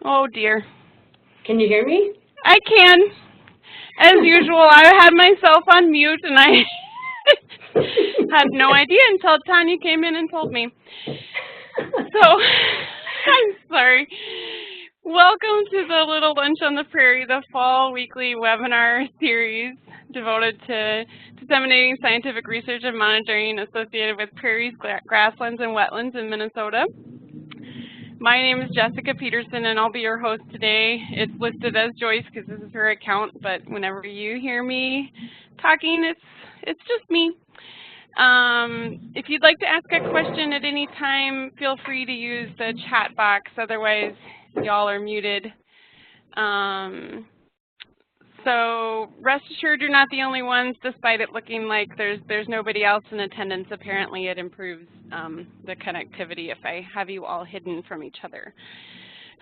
Oh dear. Can you hear me? I can. As usual, I had myself on mute and I had no idea until Tanya came in and told me. So, I'm sorry. Welcome to the Little Lunch on the Prairie, the fall weekly webinar series devoted to disseminating scientific research and monitoring associated with prairies, grasslands, and wetlands in Minnesota. My name is Jessica Peterson, and I'll be your host today. It's listed as Joyce because this is her account, but whenever you hear me talking, it's just me. If you'd like to ask a question at any time, feel free to use the chat box. Otherwise, y'all are muted. So rest assured you're not the only ones, despite it looking like there's nobody else in attendance. Apparently it improves the connectivity if I have you all hidden from each other.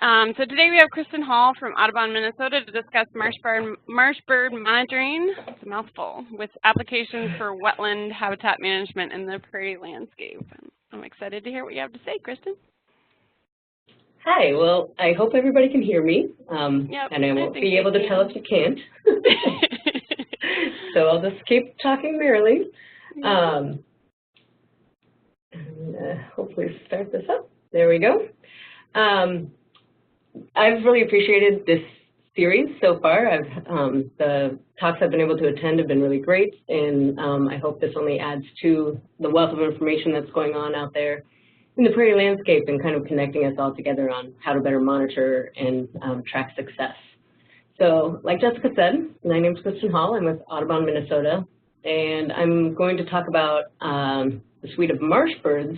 So today we have Kristin Hall from Audubon Minnesota to discuss Marshbird monitoring, it's a mouthful, with applications for wetland habitat management in the prairie landscape. I'm excited to hear what you have to say, Kristin. Hi, well, I hope everybody can hear me, Yep, and I won't be able to tell if you can't. So I'll just keep talking merrily. And, hopefully start this up. There we go. I've really appreciated this series so far. The talks I've been able to attend have been really great, and I hope this only adds to the wealth of information that's going on out there in the prairie landscape and kind of connecting us all together on how to better monitor and track success. So like Jessica said, my name is Kristin Hall. I'm with Audubon Minnesota, and I'm going to talk about the suite of marsh birds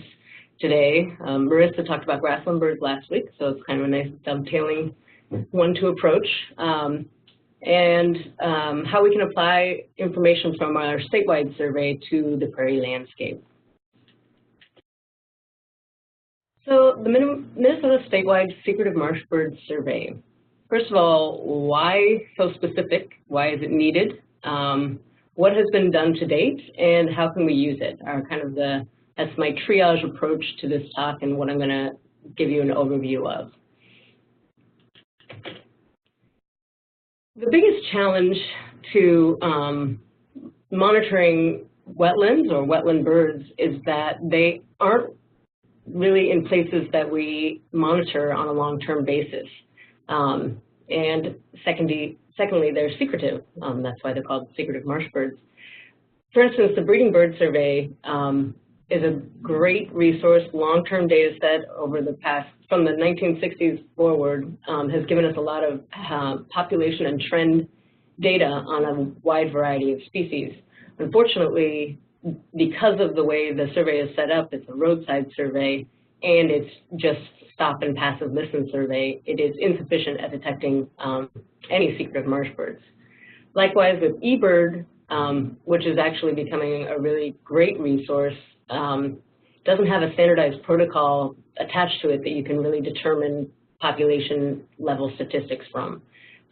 today. Marissa talked about grassland birds last week, so it's kind of a nice dovetailing one to approach, and how we can apply information from our statewide survey to the prairie landscape. So the Minnesota statewide secretive marsh bird survey. First of all, why so specific? Why is it needed? What has been done to date, and how can we use it? That's my triage approach to this talk and what I'm going to give you an overview of. The biggest challenge to monitoring wetlands or wetland birds is that they aren't really in places that we monitor on a long-term basis. And secondly, they're secretive. That's why they're called secretive marsh birds. For instance, the Breeding Bird Survey is a great resource, long-term data set over the past, from the 1960s forward, has given us a lot of population and trend data on a wide variety of species. Unfortunately, because of the way the survey is set up, it's a roadside survey, and it's just stop and passive listen survey, it is insufficient at detecting any secretive marsh birds. Likewise with eBird, which is actually becoming a really great resource, doesn't have a standardized protocol attached to it that you can really determine population level statistics from.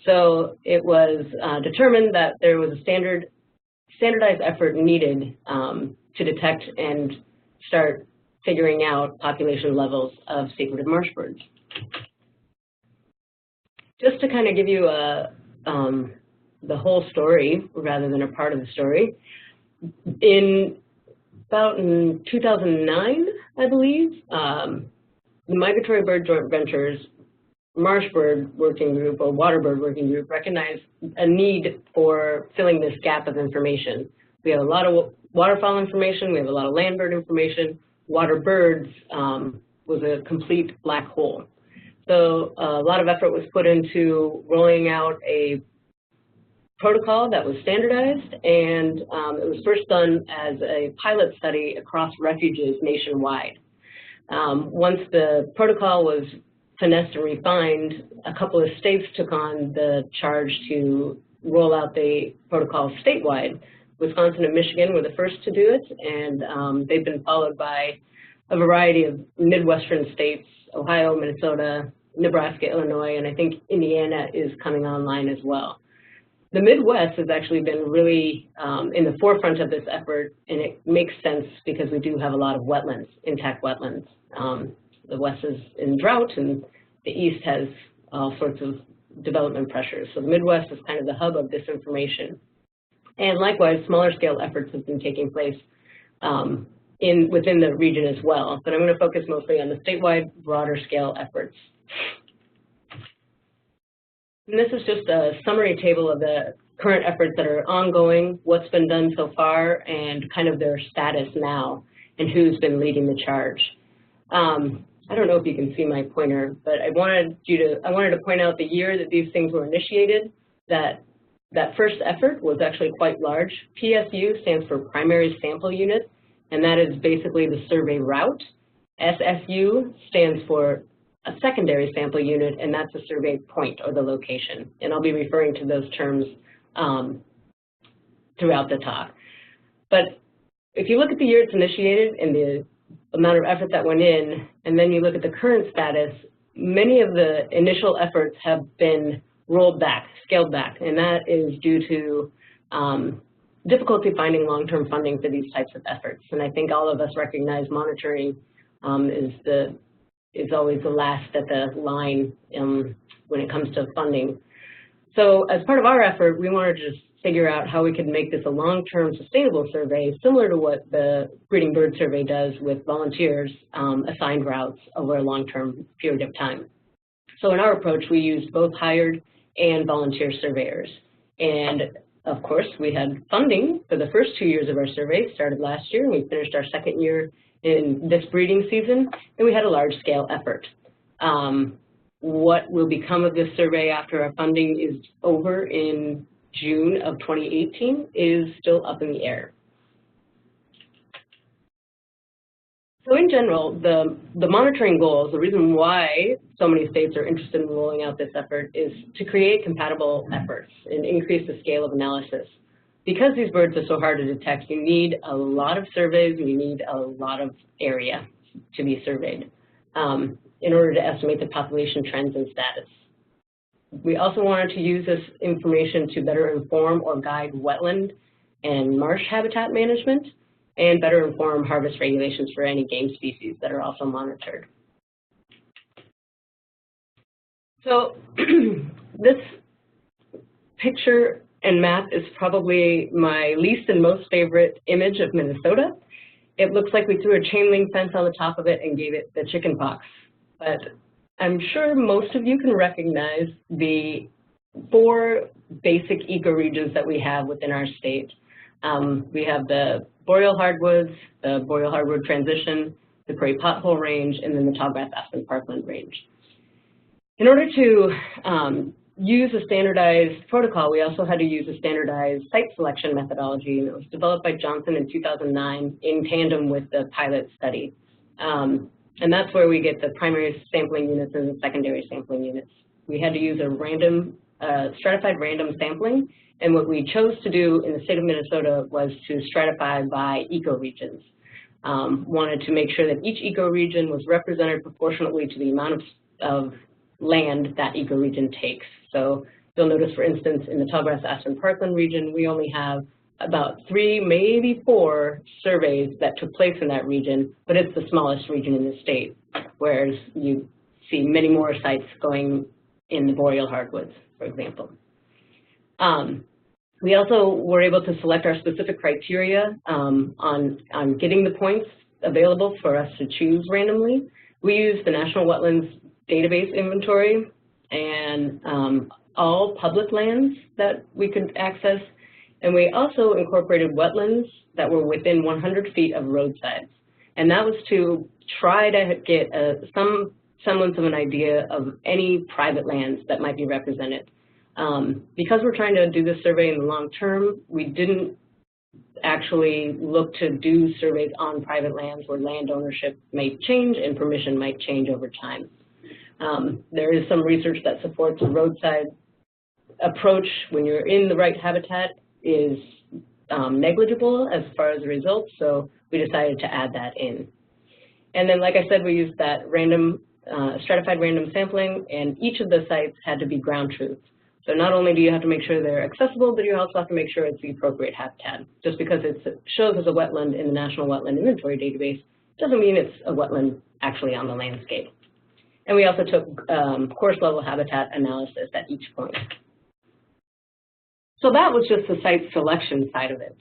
So it was determined that there was a standardized effort needed to detect and start figuring out population levels of secretive marsh birds. Just to kind of give you the whole story rather than a part of the story, in 2009, I believe, the Migratory Bird Joint Ventures Marshbird Working Group or Waterbird Working Group recognized a need for filling this gap of information. We have a lot of waterfowl information, we have a lot of land bird information. Water birds was a complete black hole. So a lot of effort was put into rolling out a protocol that was standardized, and it was first done as a pilot study across refuges nationwide. Once the protocol was finessed and refined, a couple of states took on the charge to roll out the protocol statewide. Wisconsin and Michigan were the first to do it, and they've been followed by a variety of Midwestern states, Ohio, Minnesota, Nebraska, Illinois, and I think Indiana is coming online as well. The Midwest has actually been really in the forefront of this effort, and it makes sense because we do have a lot of wetlands, intact wetlands. The West is in drought, and the East has all sorts of development pressures. So the Midwest is kind of the hub of this information. And likewise, smaller scale efforts have been taking place within the region as well. But I'm going to focus mostly on the statewide, broader scale efforts. And this is just a summary table of the current efforts that are ongoing, what's been done so far, and kind of their status now, and who's been leading the charge. I don't know if you can see my pointer, but I wanted to point out the year that these things were initiated. That first effort was actually quite large. PSU stands for Primary Sample Unit, and that is basically the survey route. SSU stands for a Secondary Sample Unit, and that's a survey point or the location. And I'll be referring to those terms throughout the talk. But if you look at the year it's initiated and the amount of effort that went in, and then you look at the current status, many of the initial efforts have been rolled back, scaled back, and that is due to difficulty finding long-term funding for these types of efforts. And I think all of us recognize monitoring is always the last at the line when it comes to funding. So as part of our effort, we wanted to just figure out how we could make this a long-term sustainable survey, similar to what the Breeding Bird Survey does with volunteers assigned routes over a long-term period of time. So in our approach, we used both hired and volunteer surveyors. And of course, we had funding for the first 2 years of our survey, started last year, and we finished our second year in this breeding season, and we had a large-scale effort. What will become of this survey after our funding is over in June of 2018 is still up in the air. So in general, the monitoring goals, the reason why so many states are interested in rolling out this effort is to create compatible efforts and increase the scale of analysis. Because these birds are so hard to detect, you need a lot of surveys and you need a lot of area to be surveyed in order to estimate the population trends and status. We also wanted to use this information to better inform or guide wetland and marsh habitat management and better inform harvest regulations for any game species that are also monitored. So this picture and map is probably my least and most favorite image of Minnesota. It looks like we threw a chain link fence on the top of it and gave it the chicken pox. But I'm sure most of you can recognize the 4 basic ecoregions that we have within our state. We have the boreal hardwoods, the boreal hardwood transition, the prairie pothole range, and then the tallgrass aspen parkland range. In order to use a standardized protocol, we also had to use a standardized site selection methodology, and it was developed by Johnson in 2009 in tandem with the pilot study. And that's where we get the primary sampling units and the secondary sampling units. We had to use a random, stratified random sampling, and what we chose to do in the state of Minnesota was to stratify by ecoregions. Wanted to make sure that each ecoregion was represented proportionately to the amount of land that ecoregion takes. So you'll notice, for instance, in the tallgrass aspen parkland region, we only have about 3, maybe 4 surveys that took place in that region, but it's the smallest region in the state, whereas you see many more sites going in the boreal hardwoods, for example. We also were able to select our specific criteria on getting the points available for us to choose randomly. We used the National Wetlands Database Inventory and all public lands that we could access. And we also incorporated wetlands that were within 100 feet of roadsides. And that was to try to get some semblance of an idea of any private lands that might be represented. Because we're trying to do this survey in the long term, we didn't actually look to do surveys on private lands where land ownership may change and permission might change over time. There is some research that supports a roadside approach when you're in the right habitat is negligible as far as the results, so we decided to add that in. And then, like I said, we used that random, stratified random sampling, and each of the sites had to be ground truth. So not only do you have to make sure they're accessible, but you also have to make sure it's the appropriate habitat. Just because it shows as a wetland in the National Wetland Inventory Database doesn't mean it's a wetland actually on the landscape. And we also took course level habitat analysis at each point. So that was just the site selection side of it.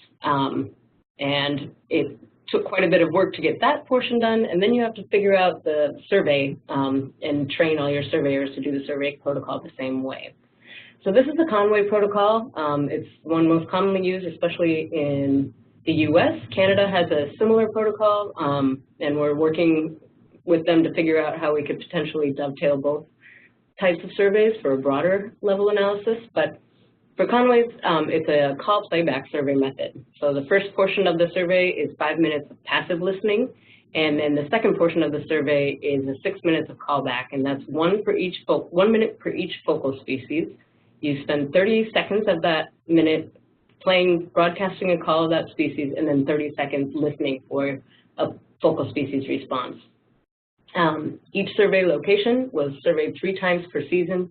And it took quite a bit of work to get that portion done, and then you have to figure out the survey and train all your surveyors to do the survey protocol the same way. So this is the Conway protocol. It's one most commonly used, especially in the US. Canada has a similar protocol, and we're working with them to figure out how we could potentially dovetail both types of surveys for a broader level analysis. But for Conway's, it's a call playback survey method. So the first portion of the survey is 5 minutes of passive listening, and then the second portion of the survey is 6 minutes of callback, and that's 1 minute per each focal species. You spend 30 seconds of that minute broadcasting a call of that species, and then 30 seconds listening for a focal species response. Each survey location was surveyed 3 times per season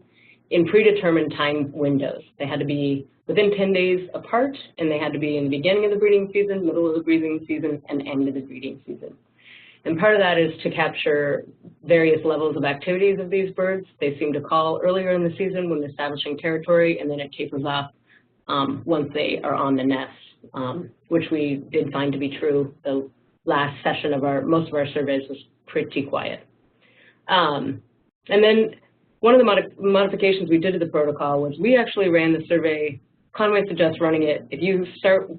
in predetermined time windows. They had to be within 10 days apart, and they had to be in the beginning of the breeding season, middle of the breeding season, and end of the breeding season. And part of that is to capture various levels of activities of these birds. They seem to call earlier in the season when establishing territory, and then it tapers off once they are on the nest, which we did find to be true. The last session of most of our surveys was pretty quiet. And then one of the modifications we did to the protocol was we actually ran the survey. Conway suggests running it. If you start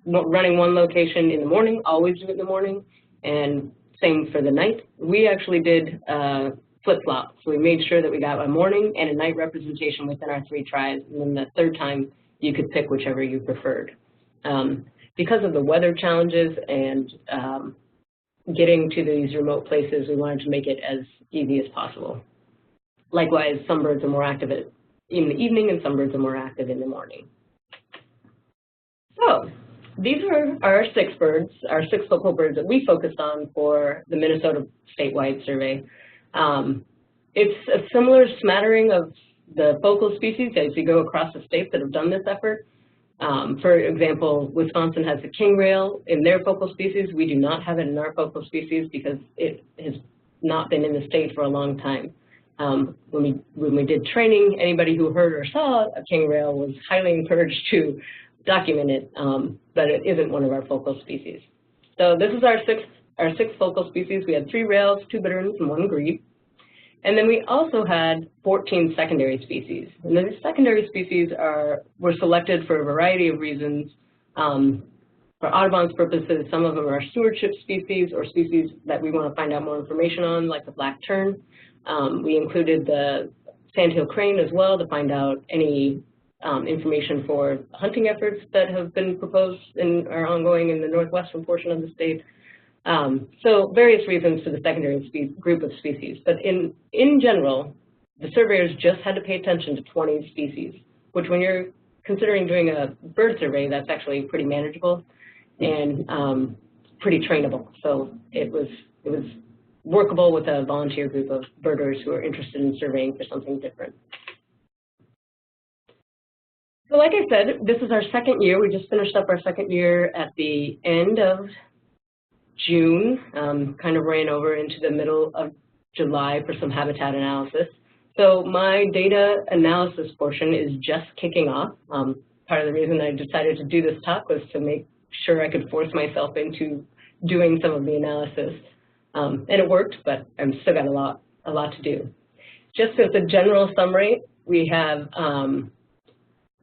running one location in the morning, always do it in the morning, and same for the night. We actually did flip-flop. So we made sure that we got a morning and a night representation within our 3 tries, and then the third time you could pick whichever you preferred. Because of the weather challenges and getting to these remote places, we wanted to make it as easy as possible. Likewise, some birds are more active in the evening and some birds are more active in the morning. So these are our 6 birds, our 6 focal birds that we focused on for the Minnesota statewide survey. It's a similar smattering of the focal species as you go across the states that have done this effort. For example, Wisconsin has the king rail in their focal species. We do not have it in our focal species because it has not been in the state for a long time. When we did training, anybody who heard or saw a king rail was highly encouraged to document it, but it isn't one of our focal species. So this is our sixth focal species. We had 3 rails, 2 bitterns, and 1 grebe. And then we also had 14 secondary species. And these secondary species were selected for a variety of reasons. For Audubon's purposes, some of them are stewardship species or species that we want to find out more information on, like the black tern. We included the sandhill crane as well to find out any information for hunting efforts that have been proposed and are ongoing in the northwestern portion of the state. So various reasons for the secondary group of species. But in general, the surveyors just had to pay attention to 20 species, which when you're considering doing a bird survey, that's actually pretty manageable and pretty trainable. So it was workable with a volunteer group of birders who are interested in surveying for something different. So like I said, this is our 2nd year. We just finished up our 2nd year at the end of June, kind of ran over into the middle of July for some habitat analysis. So my data analysis portion is just kicking off. Part of the reason I decided to do this talk was to make sure I could force myself into doing some of the analysis. And it worked, but I've still got a lot to do. Just as a general summary, we have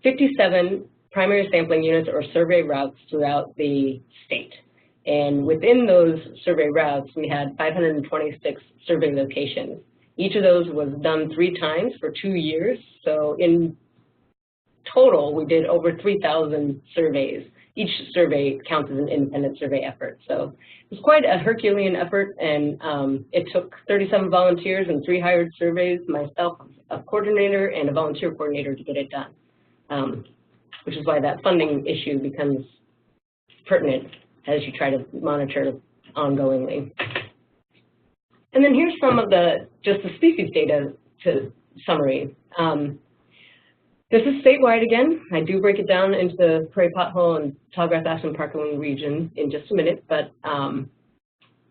57 primary sampling units or survey routes throughout the state. And within those survey routes, we had 526 survey locations. Each of those was done 3 times for 2 years. So in total, we did over 3,000 surveys. Each survey counts as an independent survey effort. So it was quite a Herculean effort, and it took 37 volunteers and 3 hired surveys, myself, a coordinator, and a volunteer coordinator to get it done, which is why that funding issue becomes pertinent as you try to monitor ongoingly. And then here's some of just the species data to summary. This is statewide again. I do break it down into the Prairie pothole and tallgrass aspen parkland region in just a minute, but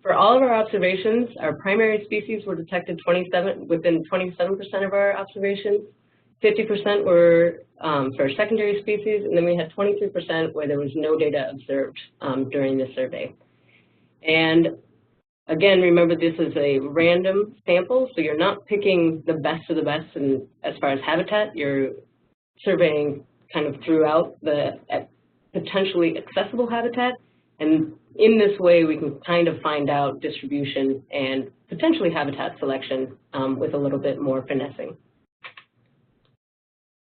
for all of our observations, our primary species were detected within 27% of our observations. 50% were for secondary species, and then we had 23% where there was no data observed during this survey. And again, remember this is a random sample, so you're not picking the best of the best as far as habitat. You're surveying kind of throughout the potentially accessible habitat, and in this way we can kind of find out distribution and potentially habitat selection with a little bit more finessing.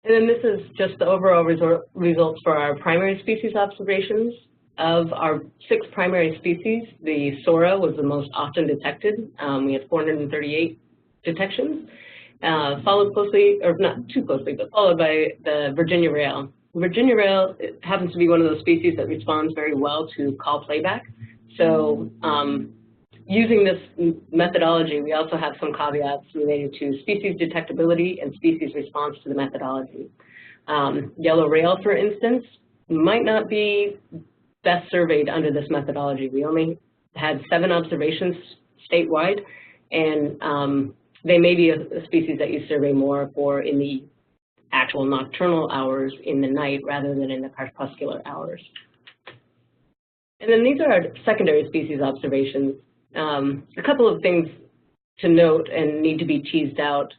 And then this is just the overall results for our primary species observations. Of our 6 primary species, the Sora was the most often detected. We had 438 detections, followed closely, or not too closely, but followed by the Virginia rail. Virginia rail happens to be one of those species that responds very well to call playback. So using this methodology, we also have some caveats related to species detectability and species response to the methodology. Yellow rail, for instance, might not be best surveyed under this methodology. We only had 7 observations statewide, and they may be a species that you survey more for in the actual nocturnal hours in the night rather than in the crepuscular hours. And then these are our secondary species observations. A couple of things to note and need to be teased out.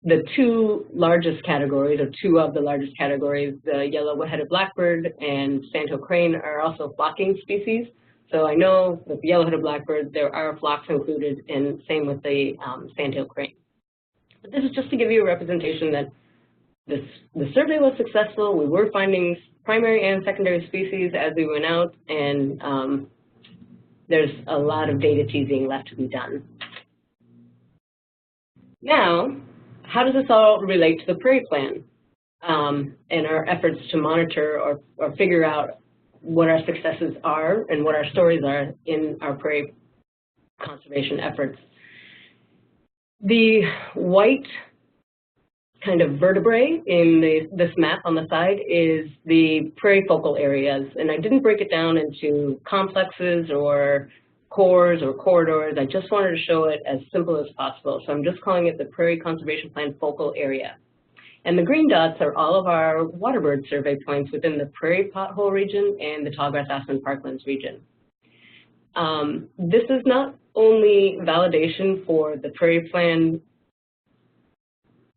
The 2 largest categories, or 2 of the largest categories, the yellow wood-headed blackbird and sandhill crane, are also flocking species. So I know with the yellow-headed blackbird, there are flocks included, and same with the sandhill crane. But this is just to give you a representation that the survey was successful. We were finding primary and secondary species as we went out, and there's a lot of data teasing left to be done. Now, how does this all relate to the Prairie Plan and our efforts to monitor or figure out what our successes are and what our stories are in our prairie conservation efforts? The white kind of vertebrae in this map on the side is the prairie focal areas, and I didn't break it down into complexes or cores or corridors. I just wanted to show it as simple as possible, so I'm just calling it the Prairie Conservation Plan focal area. And the green dots are all of our waterbird survey points within the Prairie pothole region and the tallgrass aspen parklands region. This is not only validation for the Prairie Plan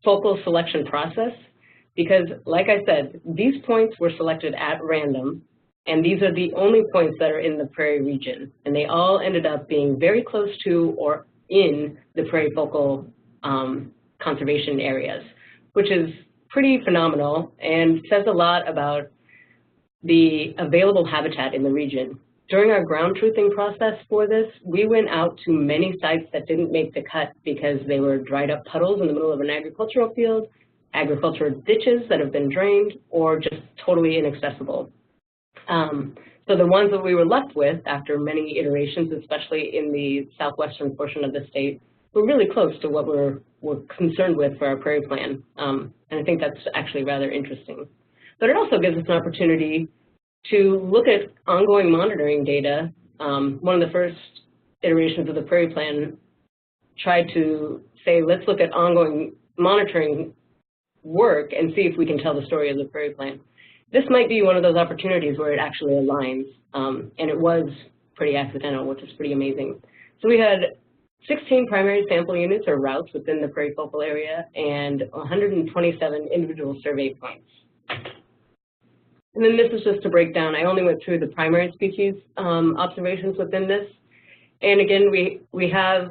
focal selection process, because like I said, these points were selected at random, and these are the only points that are in the Prairie region, and they all ended up being very close to or in the Prairie focal conservation areas, which is pretty phenomenal and says a lot about the available habitat in the region. During our ground truthing process for this, we went out to many sites that didn't make the cut because they were dried up puddles in the middle of an agricultural field, agricultural ditches that have been drained, or just totally inaccessible. So the ones that we were left with after many iterations, especially in the southwestern portion of the state, were really close to what we're concerned with for our Prairie Plan. And I think that's actually rather interesting. But it also gives us an opportunity to look at ongoing monitoring data. One of the first iterations of the Prairie Plan tried to say, let's look at ongoing monitoring work and see if we can tell the story of the Prairie Plan. This might be one of those opportunities where it actually aligns, and it was pretty accidental, which is pretty amazing. So we had 16 primary sample units or routes within the Prairie focal area and 127 individual survey points. And then this is just to break down. I only went through the primary species observations within this. And again, we have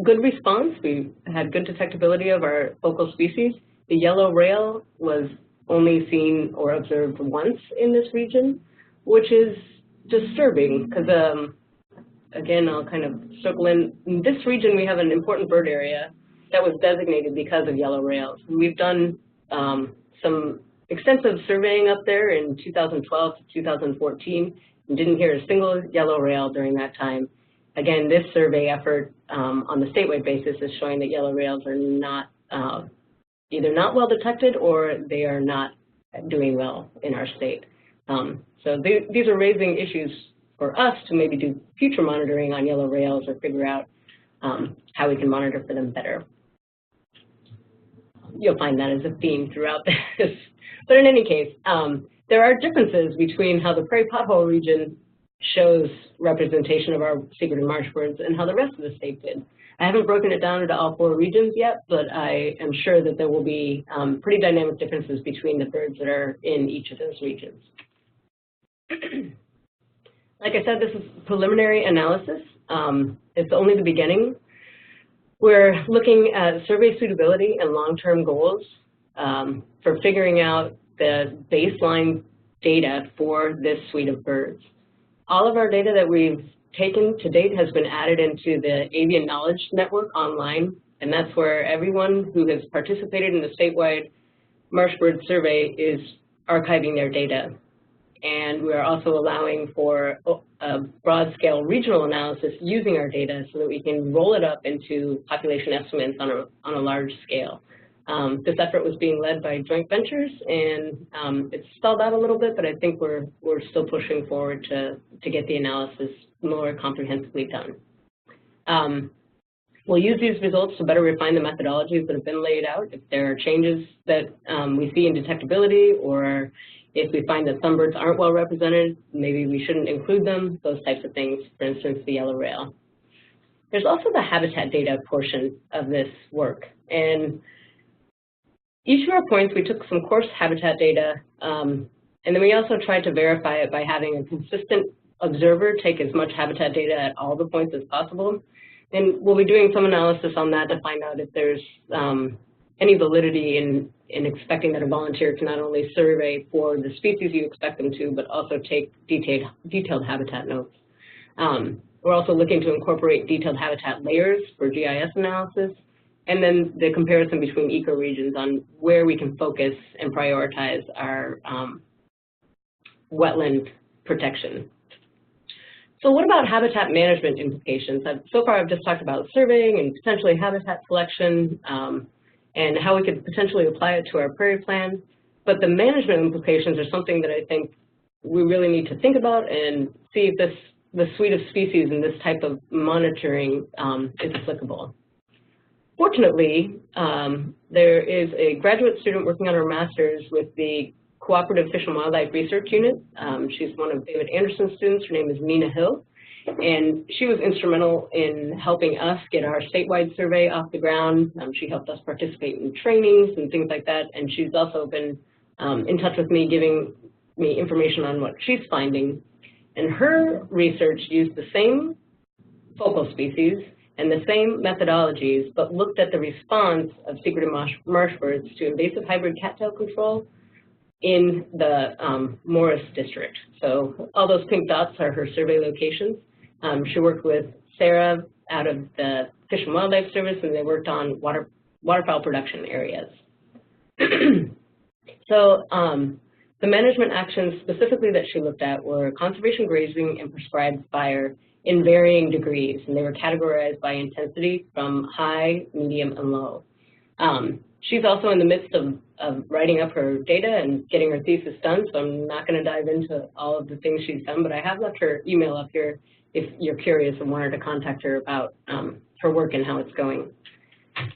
good response. We had good detectability of our focal species. The yellow rail was only seen or observed once in this region, which is disturbing because, again, I'll kind of circle in. In this region, we have an important bird area that was designated because of yellow rails. We've done some extensive surveying up there in 2012 to 2014 and didn't hear a single yellow rail during that time. Again, this survey effort on the statewide basis is showing that yellow rails are not either not well detected or they are not doing well in our state. So these are raising issues for us to maybe do future monitoring on yellow rails or figure out how we can monitor for them better. You'll find that as a theme throughout this. But in any case, there are differences between how the Prairie pothole region shows representation of our secreted marshbirds and how the rest of the state did. I haven't broken it down into all 4 regions yet, but I am sure that there will be pretty dynamic differences between the birds that are in each of those regions. Like I said, this is preliminary analysis. It's only the beginning. We're looking at survey suitability and long-term goals for figuring out the baseline data for this suite of birds. All of our data that we've taken to date has been added into the Avian Knowledge Network online, and that's where everyone who has participated in the statewide Marshbird survey is archiving their data. And we are also allowing for a broad-scale regional analysis using our data so that we can roll it up into population estimates on a large scale. This effort was being led by joint ventures, and it's stalled out a little bit, but I think we're still pushing forward to get the analysis more comprehensively done. We'll use these results to better refine the methodologies that have been laid out. If there are changes that we see in detectability, or if we find that some birds aren't well represented, maybe we shouldn't include them, those types of things, for instance, the yellow rail. There's also the habitat data portion of this work. And each of our points, we took some coarse habitat data, and then we also tried to verify it by having a consistent observer take as much habitat data at all the points as possible. And we'll be doing some analysis on that to find out if there's any validity in expecting that a volunteer can not only survey for the species you expect them to, but also take detailed habitat notes. We're also looking to incorporate detailed habitat layers for GIS analysis, and then the comparison between ecoregions on where we can focus and prioritize our wetland protection. So what about habitat management implications? So far I've just talked about surveying and potentially habitat selection and how we could potentially apply it to our prairie plan. But the management implications are something that I think we really need to think about and see if the suite of species and this type of monitoring is applicable. Fortunately, there is a graduate student working on her master's with the Cooperative Fish and Wildlife Research Unit. She's one of David Anderson's students. Her name is Nina Hill. And she was instrumental in helping us get our statewide survey off the ground. She helped us participate in trainings and things like that. And she's also been in touch with me, giving me information on what she's finding. And her research used the same focal species and the same methodologies, but looked at the response of secreted marshbirds to invasive hybrid cattail control in the Morris district. So all those pink dots are her survey locations. She worked with Sarah out of the Fish and Wildlife Service, and they worked on waterfowl production areas. So the management actions specifically that she looked at were conservation grazing and prescribed fire in varying degrees, and they were categorized by intensity from high, medium, and low. She's also in the midst of writing up her data and getting her thesis done, so I'm not going to dive into all of the things she's done, but I have left her email up here if you're curious and wanted to contact her about her work and how it's going. And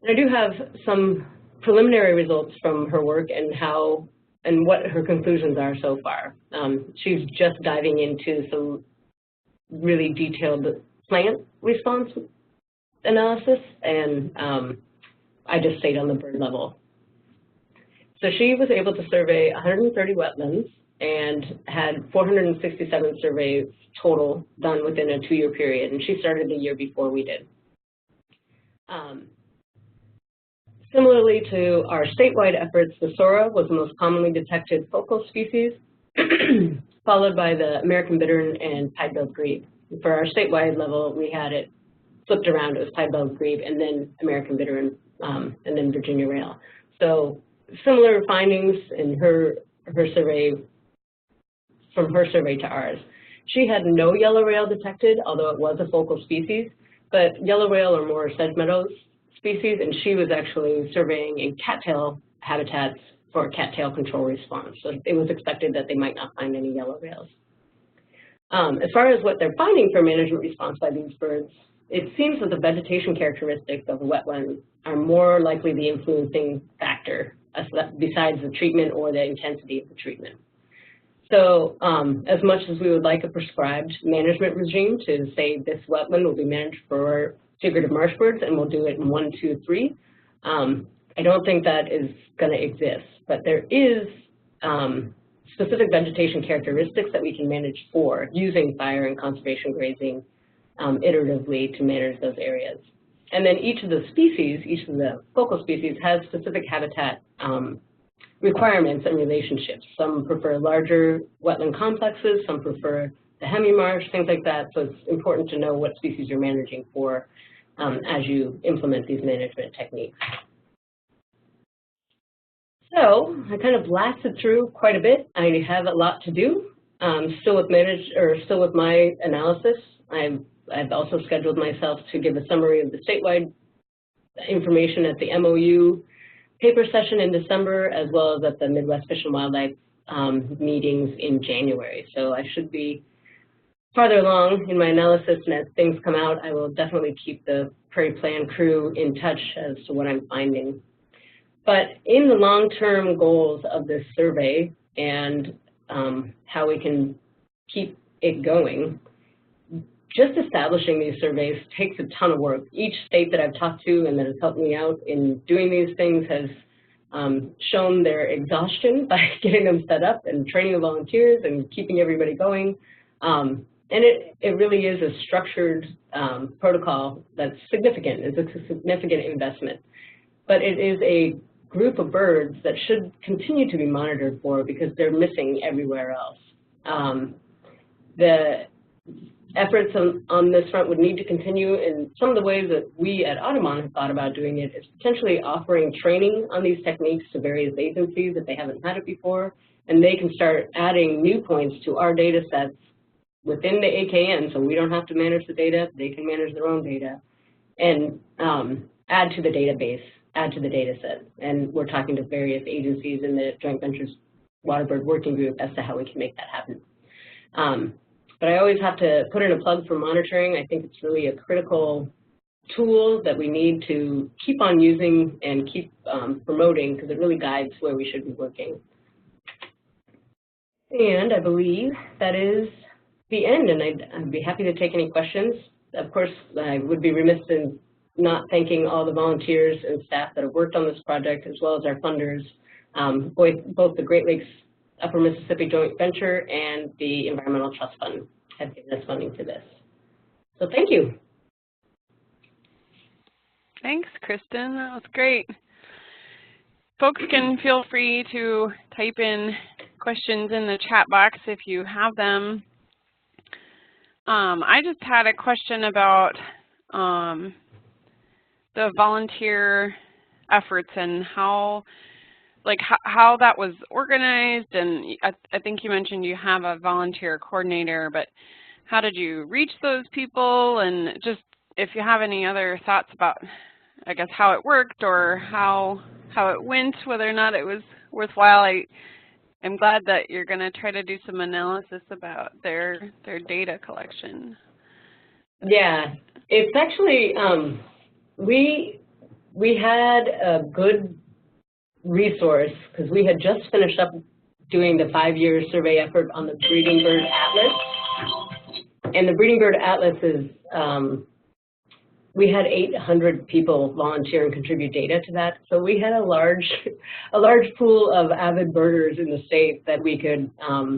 I do have some preliminary results from her work and what her conclusions are so far. She's just diving into some really detailed plant response analysis, and I just stayed on the bird level. So she was able to survey 130 wetlands and had 467 surveys total done within a 2-year period, and she started the year before we did. Similarly to our statewide efforts, the Sora was the most commonly detected focal species, followed by the American bittern and pied-billed grebe. For our statewide level, we had it flipped around. It was pied-billed grebe and then American bittern and then Virginia rail. So similar findings in her survey, from her survey to ours. She had no yellow rail detected, although it was a focal species, but yellow rail or more sedge meadows species, and she was actually surveying in cattail habitats for cattail control response. So it was expected that they might not find any yellow rails. As far as what they're finding for management response by these birds, it seems that the vegetation characteristics of a wetland are more likely the influencing factor besides the treatment or the intensity of the treatment. So as much as we would like a prescribed management regime to say this wetland will be managed for secretive marshbirds and we'll do it in 1, 2, 3, I don't think that is going to exist. But there is specific vegetation characteristics that we can manage for using fire and conservation grazing iteratively to manage those areas. And then each of the species, each of the focal species has specific habitat requirements and relationships. Some prefer larger wetland complexes, some prefer the hemi-marsh, things like that. So it's important to know what species you're managing for as you implement these management techniques. So I kind of blasted through quite a bit. I have a lot to do. Still with my analysis. I've also scheduled myself to give a summary of the statewide information at the MOU paper session in December, as well as at the Midwest Fish and Wildlife meetings in January. So I should be farther along in my analysis, and as things come out, I will definitely keep the Prairie Plan crew in touch as to what I'm finding. But in the long-term goals of this survey and how we can keep it going, just establishing these surveys takes a ton of work. Each state that I've talked to and that has helped me out in doing these things has shown their exhaustion by getting them set up and training the volunteers and keeping everybody going. And it really is a structured protocol that's significant. It's a significant investment. But it is a group of birds that should continue to be monitored for because they're missing everywhere else. The efforts on this front would need to continue, and some of the ways that we at Audubon have thought about doing it is potentially offering training on these techniques to various agencies if they haven't had it before, and they can start adding new points to our data sets within the AKN, so we don't have to manage the data, they can manage their own data, and add to the database, add to the data set. And we're talking to various agencies in the Joint Ventures Waterbird Working Group as to how we can make that happen. But I always have to put in a plug for monitoring. I think it's really a critical tool that we need to keep on using and keep promoting because it really guides where we should be working. And I believe that is the end, and I'd be happy to take any questions. Of course, I would be remiss in not thanking all the volunteers and staff that have worked on this project, as well as our funders, both the Great Lakes Upper Mississippi Joint Venture and the Environmental Trust Fund have given us funding for this. So thank you. Thanks, Kristin. That was great. Folks can feel free to type in questions in the chat box if you have them. I just had a question about the volunteer efforts and how that was organized, and I think you mentioned you have a volunteer coordinator, but how did you reach those people, and just if you have any other thoughts about, I guess, how it worked or how it went, whether or not it was worthwhile. I'm glad that you're going to try to do some analysis about their data collection. Yeah, it's actually, we had a good resource because we had just finished up doing the 5-year survey effort on the Breeding Bird Atlas. And the Breeding Bird Atlas is, we had 800 people volunteer and contribute data to that. So we had a large pool of avid birders in the state that we could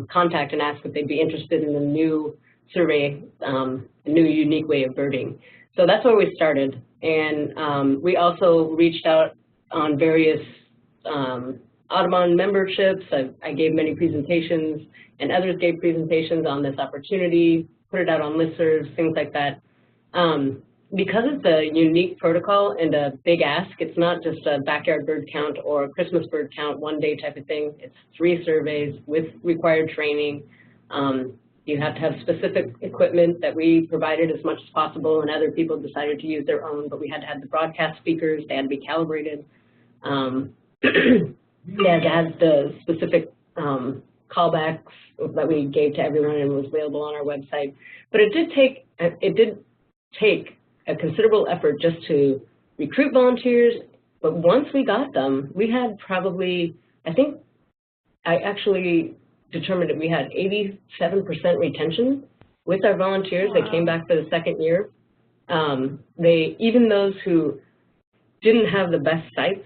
contact and ask if they'd be interested in the new survey, a new unique way of birding. So that's where we started. And we also reached out on various Audubon memberships. I gave many presentations, and others gave presentations on this opportunity, put it out on listservs, things like that. Because it's a unique protocol and a big ask, it's not just a backyard bird count or a Christmas bird count one day type of thing. It's 3 surveys with required training. You have to have specific equipment that we provided as much as possible, and other people decided to use their own, but we had to have the broadcast speakers, they had to be calibrated. Yeah, to have the specific callbacks that we gave to everyone and was available on our website. But it did take a considerable effort just to recruit volunteers. But once we got them, we had probably, I actually determined that we had 87% retention with our volunteers. Wow. They came back for the second year. Even those who didn't have the best sites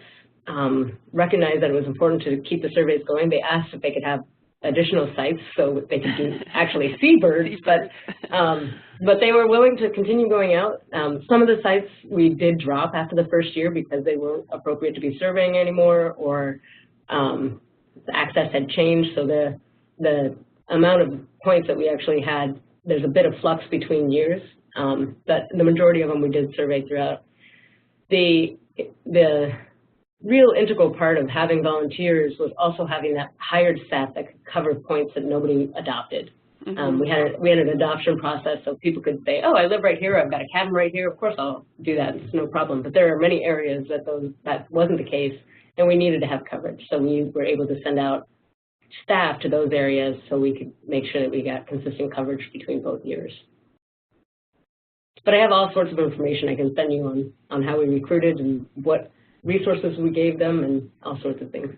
recognized that it was important to keep the surveys going. They asked if they could have additional sites so they could actually see birds, but they were willing to continue going out. Some of the sites we did drop after the first year because they weren't appropriate to be surveying anymore, or the access had changed, so the amount of points that we actually had, there's a bit of flux between years, but the majority of them we did survey throughout. The real integral part of having volunteers was also having that hired staff that could cover points that nobody adopted. Mm-hmm. We had an adoption process, so people could say, oh, I live right here, I've got a cabin right here, of course I'll do that, it's no problem. But there are many areas that wasn't the case, and we needed to have coverage. So we were able to send out staff to those areas so we could make sure that we got consistent coverage between both years. But I have all sorts of information I can send you on how we recruited and what resources we gave them and all sorts of things.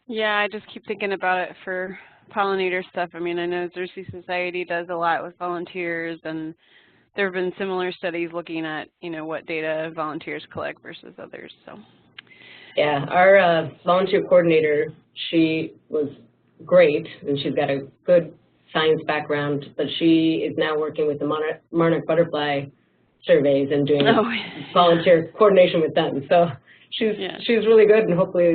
Yeah, I just keep thinking about it for pollinator stuff. I mean, I know Xerces Society does a lot with volunteers, and there have been similar studies looking at, what data volunteers collect versus others. So. Yeah, our volunteer coordinator, she was great, and she's got a good science background, but she is now working with the monarch butterfly surveys and doing volunteer coordination with them. So she's really good, and hopefully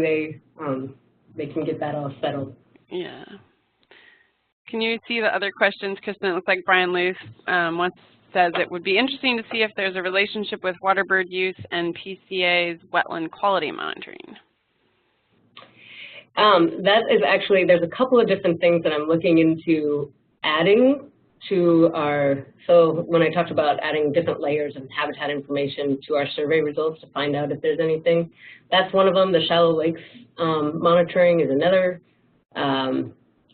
they can get that all settled. Yeah. Can you see the other questions, Kristin? It looks like Brian Luce says it would be interesting to see if there's a relationship with waterbird use and PCA's wetland quality monitoring. That is actually, there's a couple of different things that I'm looking into adding to so when I talked about adding different layers of habitat information to our survey results to find out if there's anything, that's one of them. The shallow lakes monitoring is another.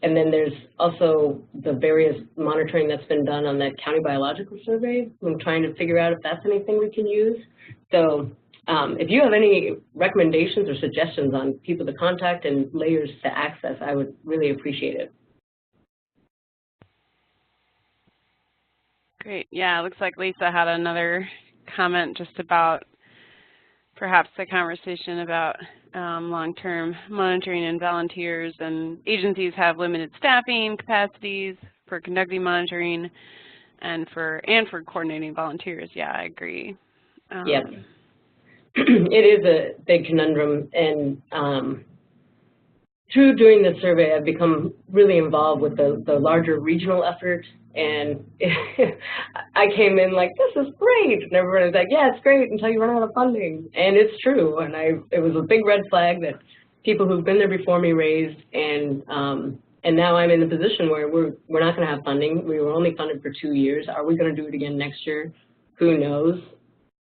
And then there's also the various monitoring that's been done on that county biological survey. I'm trying to figure out if that's anything we can use. So if you have any recommendations or suggestions on people to contact and layers to access, I would really appreciate it. Great. Yeah, it looks like Lisa had another comment just about perhaps a conversation about long-term monitoring and volunteers, and agencies have limited staffing capacities for conducting monitoring and for coordinating volunteers. Yeah, I agree. Yep. It is a big conundrum, and through doing this survey, I've become really involved with the larger regional effort, and I came in like, this is great, and everyone was like, yeah, it's great until you run out of funding, and it's true, and it was a big red flag that people who've been there before me raised, and now I'm in the position where we're not going to have funding. We were only funded for 2 years. Are we going to do it again next year? Who knows?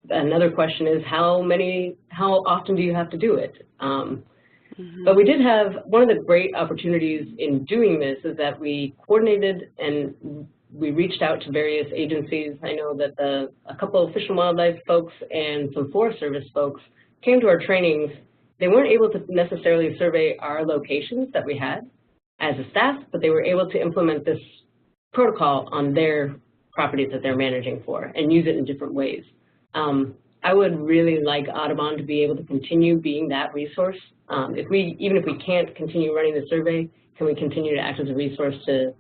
Another question is how often do you have to do it? But we did have, one of the great opportunities in doing this is that we coordinated and we reached out to various agencies. I know that a couple of Fish and Wildlife folks and some Forest Service folks came to our trainings. They weren't able to necessarily survey our locations that we had as a staff, but they were able to implement this protocol on their properties that they're managing for and use it in different ways. I would really like Audubon to be able to continue being that resource. Even if we can't continue running the survey, can we continue to act as a resource to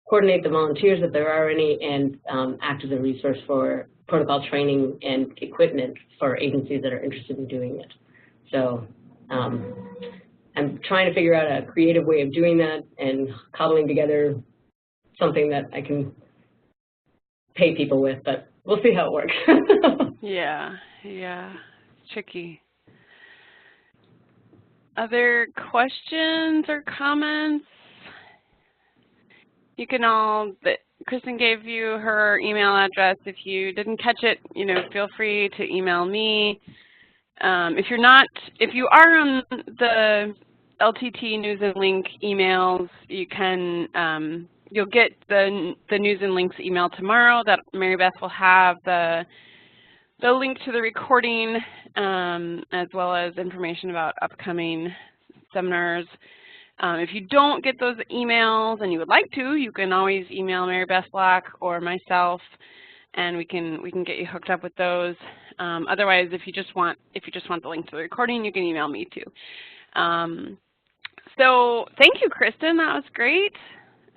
coordinate the volunteers if there are any, and act as a resource for protocol training and equipment for agencies that are interested in doing it. So I'm trying to figure out a creative way of doing that and cobbling together something that I can pay people with, but we'll see how it works. Yeah, tricky. Other questions or comments? You can all Kristin gave you her email address. If you didn't catch it, you know, feel free to email me. If you are on the LTT News and Link emails, you can, you'll get the News and Links email tomorrow that Mary Beth will have the link to the recording, as well as information about upcoming seminars. If you don't get those emails and you would like to, you can always email Mary Beth Black or myself, and we can get you hooked up with those. Otherwise, if you just want the link to the recording, you can email me too. So thank you, Kristin. That was great.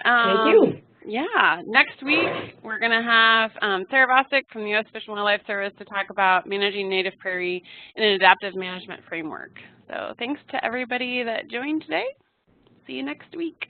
Thank you. Yeah, next week we're going to have Sarah Bostic from the U.S. Fish and Wildlife Service to talk about managing native prairie in an adaptive management framework. So thanks to everybody that joined today. See you next week.